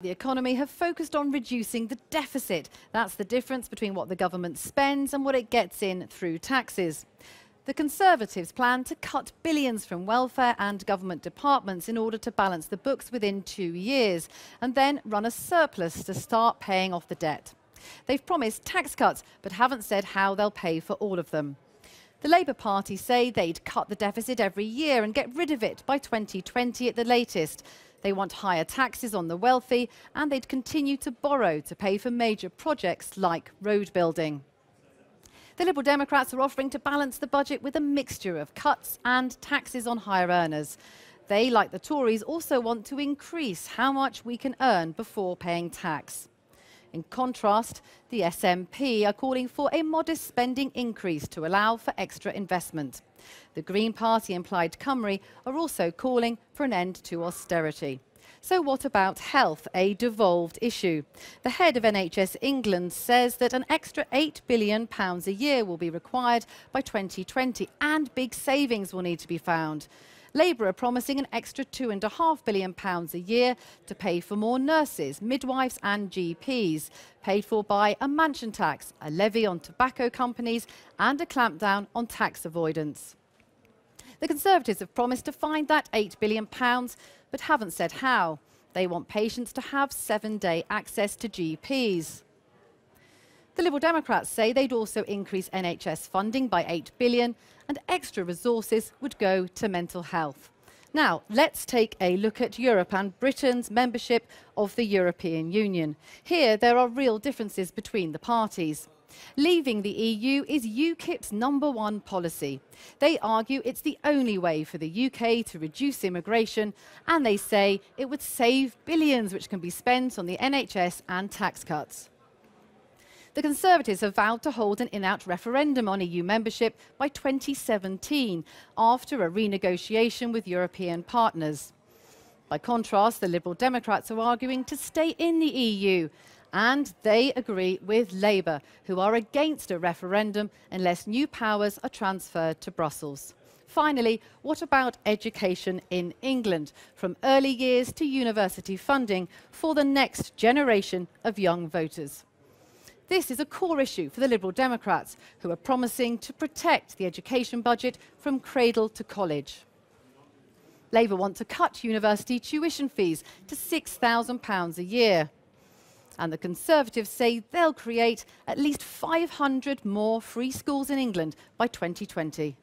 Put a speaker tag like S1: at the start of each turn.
S1: The economy have focused on reducing the deficit. That's the difference between what the government spends and what it gets in through taxes. The Conservatives plan to cut billions from welfare and government departments in order to balance the books within 2 years and then run a surplus to start paying off the debt. They've promised tax cuts but haven't said how they'll pay for all of them. The Labour Party say they'd cut the deficit every year and get rid of it by 2020 at the latest. They want higher taxes on the wealthy and they'd continue to borrow to pay for major projects like road building. The Liberal Democrats are offering to balance the budget with a mixture of cuts and taxes on higher earners. They, like the Tories, also want to increase how much we can earn before paying tax. In contrast, the SNP are calling for a modest spending increase to allow for extra investment. The Green Party and Plaid Cymru are also calling for an end to austerity. So what about health, a devolved issue? The head of NHS England says that an extra £8 billion a year will be required by 2020 and big savings will need to be found. Labour are promising an extra £2.5 billion a year to pay for more nurses, midwives and GPs, paid for by a mansion tax, a levy on tobacco companies and a clampdown on tax avoidance. The Conservatives have promised to find that £8 billion, but haven't said how. They want patients to have 7-day access to GPs. The Liberal Democrats say they'd also increase NHS funding by £8 billion and extra resources would go to mental health. Now, let's take a look at Europe and Britain's membership of the European Union. Here, there are real differences between the parties. Leaving the EU is UKIP's #1 policy. They argue it's the only way for the UK to reduce immigration, and they say it would save billions which can be spent on the NHS and tax cuts. The Conservatives have vowed to hold an in-out referendum on EU membership by 2017, after a renegotiation with European partners. By contrast, the Liberal Democrats are arguing to stay in the EU, and they agree with Labour, who are against a referendum unless new powers are transferred to Brussels. Finally, what about education in England, from early years to university funding for the next generation of young voters? This is a core issue for the Liberal Democrats, who are promising to protect the education budget from cradle to college. Labour want to cut university tuition fees to £6,000 a year. And the Conservatives say they'll create at least 500 more free schools in England by 2020.